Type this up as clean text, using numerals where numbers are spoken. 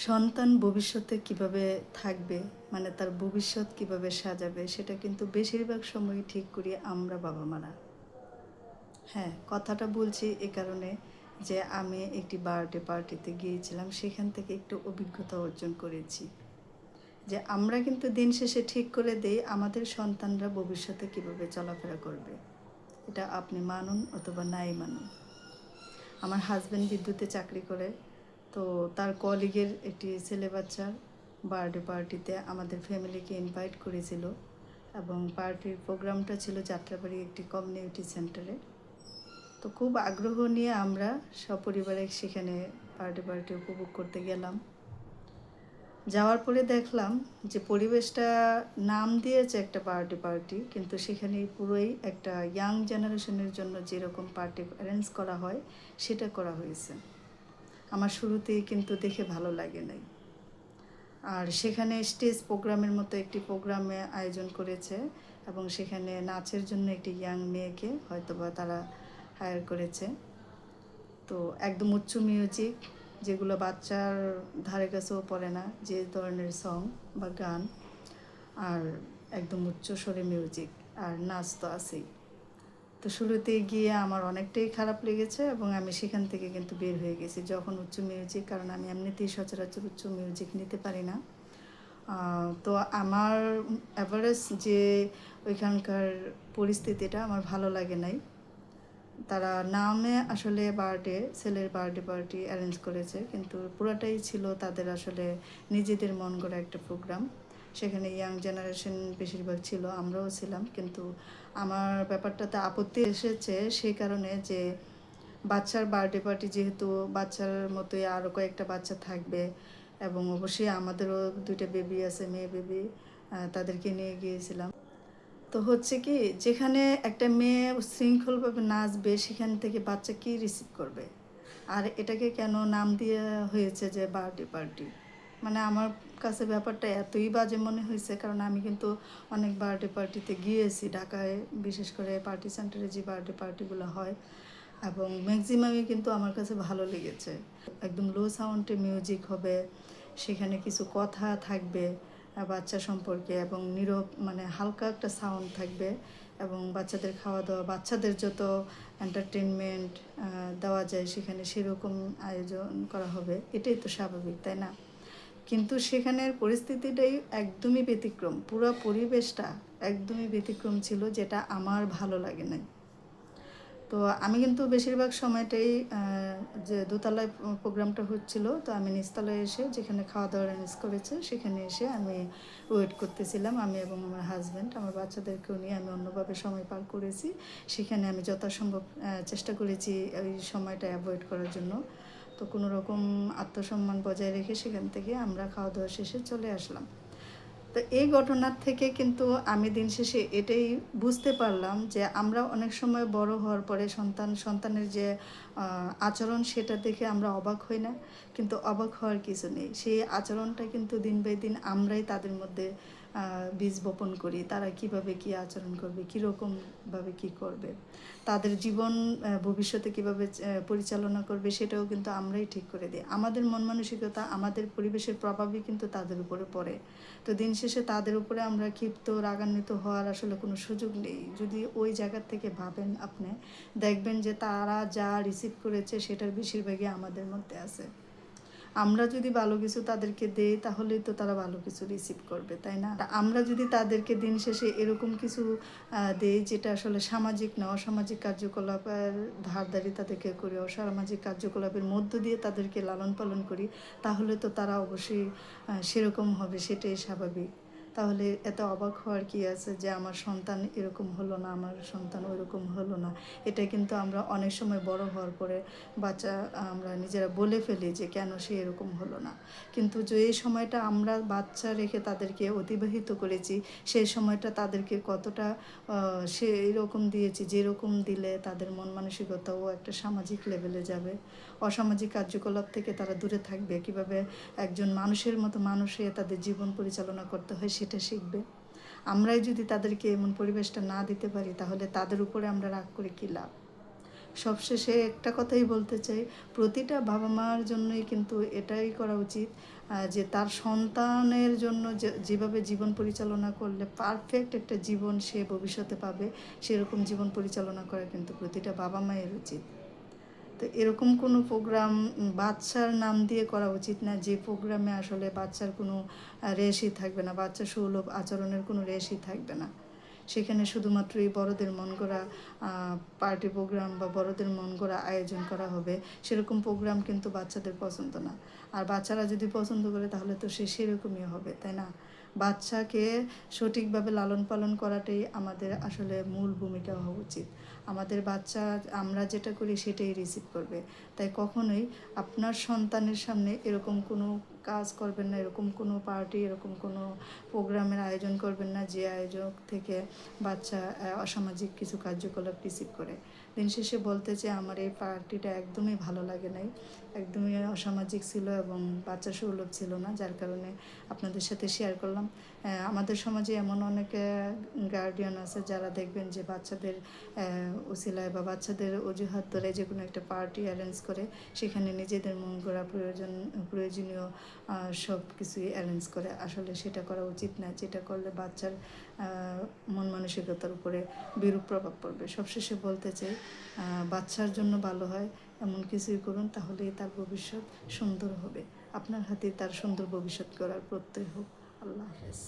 সন্তান ভবিষ্যতে কিভাবে থাকবে, মানে তার ভবিষ্যৎ কিভাবে সাজাবে সেটা কিন্তু বেশিরভাগ সময়ই ঠিক করি আমরা বাবা-মারা। হ্যাঁ, কথাটা বলছি এ কারণে যে আমি একটি বার্থডে পার্টিতে গিয়েছিলাম। সেখান থেকে একটু অভিজ্ঞতা অর্জন করেছি। যে আমরা কিন্তু দিন শেষে ঠিক করে দেই আমাদের সন্তানরা ভবিষ্যতে কিভাবে চলাফেরা করবে। এটা আপনি মানুন অথবা নাই মানুন। আমার হাসব্যান্ড বিদ্যুতে চাকরি করে, তো তার কলিগের একটি ছেলে বাচ্চার বার্থডে পার্টিতে আমাদের ফ্যামিলিকে ইনভাইট করেছিল এবং পার্টির প্রোগ্রামটা ছিল যাত্রাবাড়ি একটি কমিউনিটি সেন্টারে। তো খুব আগ্রহ নিয়ে আমরা সপরিবারে সেখানে পার্টি উপভোগ করতে গেলাম। যাওয়ার পরে দেখলাম যে পরিবেশটা নাম দিয়েছে একটা বার্থডে পার্টি, কিন্তু সেখানে পুরোই একটা ইয়াং জেনারেশনের জন্য যেরকম পার্টি অ্যারেঞ্জ করা হয় সেটা করা হয়েছে। আমার শুরুতেই কিন্তু দেখে ভালো লাগে নাই। আর সেখানে স্টেজ প্রোগ্রামের মতো একটি প্রোগ্রামে আয়োজন করেছে এবং সেখানে নাচের জন্য একটি ইয়াং মেয়েকে হয়তোবা তারা হায়ার করেছে। তো একদম উচ্চ মিউজিক, যেগুলো বাচ্চার ধারে কাছেও পড়ে না, যে ধরনের সং বা গান, আর একদম উচ্চ স্বরে মিউজিক, আর নাচ তো আছেই। তো শুরুতে গিয়ে আমার অনেকটাই খারাপ লেগেছে এবং আমি সেখান থেকে কিন্তু বের হয়ে গেছি যখন উচ্চ মিউজিক, কারণ আমি এমনিতেই সচরাচর উচ্চ মিউজিক নিতে পারি না। তো আমার অ্যাভারেজ যে ওইখানকার পরিস্থিতিটা আমার ভালো লাগে নাই। তারা নামে আসলে ছেলের বার্থডে পার্টি অ্যারেঞ্জ করেছে, কিন্তু পুরোটাই ছিল তাদের আসলে নিজেদের মন গড়া একটা প্রোগ্রাম। সেখানে ইয়াং জেনারেশন বেশিরভাগ ছিল, আমরাও ছিলাম, কিন্তু আমার ব্যাপারটাতে আপত্তি এসেছে সেই কারণে যে বাচ্চার বার্থডে পার্টি, যেহেতু বাচ্চার মতোই আরও কয়েকটা বাচ্চা থাকবে এবং অবশ্যই আমাদেরও দুইটা বেবি আছে, মেয়ে বেবি, তাদেরকে নিয়ে গিয়েছিলাম। তো হচ্ছে কি, যেখানে একটা মেয়ে শৃঙ্খলভাবে নাচবে সেখান থেকে বাচ্চা কী রিসিভ করবে? আর এটাকে কেন নাম দেওয়া হয়েছে যে বার্থডে পার্টি? মানে আমার কাছে ব্যাপারটা এতই বাজে মনে হয়েছে, কারণ আমি কিন্তু অনেক বার্থডে পার্টিতে গিয়েছি ঢাকায়, বিশেষ করে পার্টি সেন্টারে যে বার্থডে পার্টিগুলো হয়, এবং ম্যাক্সিমামই কিন্তু আমার কাছে ভালো লেগেছে। একদম লো সাউন্ডে মিউজিক হবে, সেখানে কিছু কথা থাকবে বাচ্চা সম্পর্কে, এবং নীরব, মানে হালকা একটা সাউন্ড থাকবে, এবং বাচ্চাদের খাওয়া দাওয়া, বাচ্চাদের যত এন্টারটেনমেন্ট দেওয়া যায় সেখানে সেরকম আয়োজন করা হবে। এটাই তো স্বাভাবিক, তাই না? কিন্তু সেখানের পরিস্থিতিটাই একদমই ব্যতিক্রম, পুরো পরিবেশটা একদমই ব্যতিক্রম ছিল, যেটা আমার ভালো লাগে নাই। তো আমি কিন্তু বেশিরভাগ সময়টাই যে দোতলায় প্রোগ্রামটা হচ্ছিল, তো আমি নিচতলায় এসে, যেখানে খাওয়া দাওয়ার অ্যারেঞ্জ করেছে সেখানে এসে আমি ওয়েট করতেছিলাম। আমি এবং আমার হাজব্যান্ড, আমার বাচ্চাদেরকেও নিয়ে আমি অন্যভাবে সময় পার করেছি। সেখানে আমি যথাসম্ভব চেষ্টা করেছি ওই সময়টা অ্যাভয়েড করার জন্য। তো কোনো রকম আত্মসম্মান বজায় রেখে সেখান থেকে আমরা খাওয়া দাওয়া শেষে চলে আসলাম। তো এই ঘটনার থেকে কিন্তু আমি দিন শেষে এটাই বুঝতে পারলাম যে আমরা অনেক সময় বড় হওয়ার পরে সন্তানের যে আচরণ, সেটা দেখে আমরা অবাক হই না, কিন্তু অবাক হওয়ার কিছু নেই। সেই আচরণটা কিন্তু দিন বাই দিন আমরাই তাদের মধ্যে বীজ বপন করি। তারা কিভাবে কী আচরণ করবে, কীরকমভাবে কী করবে, তাদের জীবন ভবিষ্যতে কীভাবে পরিচালনা করবে, সেটাও কিন্তু আমরাই ঠিক করে দিই। আমাদের মন মানসিকতা, আমাদের পরিবেশের প্রভাবই কিন্তু তাদের উপরে পড়ে। তো দিন শেষে তাদের উপরে আমরা ক্ষিপ্ত, রাগান্বিত হওয়ার আসলে কোনো সুযোগ নেই। যদি ওই জায়গা থেকে ভাবেন আপনি, দেখবেন যে তারা যা রিসিভ করেছে সেটার বেশিরভাগই আমাদের মধ্যে আছে। আমরা যদি ভালো কিছু তাদেরকে দেই তাহলেই তো তারা ভালো কিছু রিসিভ করবে, তাই না? আমরা যদি তাদেরকে দিন শেষে এরকম কিছু দেই যেটা আসলে সামাজিক না, অসামাজিক কার্যকলাপের ধারধারি তাদেরকে করি, অসামাজিক কার্যকলাপের মধ্য দিয়ে তাদেরকে লালন পালন করি, তাহলে তো তারা অবশ্যই সেরকম হবে, সেটাই স্বাভাবিক। তাহলে এত অবাক হওয়ার কি আছে যে আমার সন্তান এরকম হলো না, আমার সন্তান ওইরকম হলো না? এটা কিন্তু আমরা অনেক সময় বড় হওয়ার পরে আমরা নিজেরা বলে ফেলি যে কেন সে এরকম হলো না। কিন্তু যে এই সময়টা আমরা বাচ্চা রেখে তাদেরকে অতিবাহিত করেছি, সেই সময়টা তাদেরকে কতটা সে এরকম দিয়েছি, যেরকম দিলে তাদের মন মানসিকতাও একটা সামাজিক লেভেলে যাবে, অসামাজিক কার্যকলাপ থেকে তারা দূরে থাকবে, কিভাবে একজন মানুষের মতো মানুষ হয়ে তাদের জীবন পরিচালনা করতে হয় সেটা শিখবে। আমরাই যদি তাদেরকে এমন পরিবেশটা না দিতে পারি, তাহলে তাদের উপরে আমরা রাগ করে কী লাভ? সবশেষে একটা কথাই বলতে চাই, প্রতিটা বাবা মার জন্যই কিন্তু এটাই করা উচিত যে তার সন্তানের জন্য যেভাবে জীবন পরিচালনা করলে পারফেক্ট একটা জীবন সে ভবিষ্যতে পাবে, সেরকম জীবন পরিচালনা করা কিন্তু প্রতিটা বাবা মায়ের উচিত। তো এরকম কোনো প্রোগ্রাম বাচ্চার নাম দিয়ে করা উচিত না, যে প্রোগ্রামে আসলে বাচ্চার কোনো রেশই থাকবে না, বাচ্চা সুলভ আচরণের কোনো রেশই থাকবে না। সেখানে শুধুমাত্রই বড়দের মন গড়া পার্টি প্রোগ্রাম বা বড়দের মন গড়া আয়োজন করা হবে, সেরকম প্রোগ্রাম কিন্তু বাচ্চাদের পছন্দ না। আর বাচ্চারা যদি পছন্দ করে তাহলে তো সে সেরকমই হবে, তাই না? বাচ্চাকে সঠিকভাবে লালন পালন করাটাই আমাদের আসলে মূল ভূমিকা হওয়া উচিত। আমাদের বাচ্চা আমরা যেটা করি সেটাই রিসিভ করবে। তাই কখনোই আপনার সন্তানের সামনে এরকম কোনো কাজ করবেন না, এরকম কোনো পার্টি, এরকম কোনো প্রোগ্রামের আয়োজন করবেন না যে আয়োজক থেকে বাচ্চা অসামাজিক কিছু কার্যকলাপ রিসিভ করে। দিন শেষে বলতে চাই, আমার এই পার্টিটা একদমই ভালো লাগে নাই, একদমই অসামাজিক ছিল এবং বাচ্চা সুলভ ছিল না, যার কারণে আপনাদের সাথে শেয়ার করলাম। আমাদের সমাজে এমন অনেক গার্ডিয়ান আছে যারা দেখবেন যে বাচ্চাদের উসিলায় বা বাচ্চাদের অজুহাত ধরে যে কোনো একটা পার্টি অ্যারেঞ্জ করে, সেখানে নিজেদের মন গড়া প্রয়োজনীয় সব কিছুই অ্যারেঞ্জ করে। আসলে সেটা করা উচিত না, যেটা করলে বাচ্চার মন মানসিকতার উপরে বিরূপ প্রভাব পড়বে। সবশেষে বলতে চাই, বাচ্চার জন্য ভালো হয় এমন কিছুই করুন, তাহলেই তার ভবিষ্যৎ সুন্দর হবে। আপনার হাতে তার সুন্দর ভবিষ্যৎ করার প্রত্যয় হোক। আল্লাহ হাফেজ।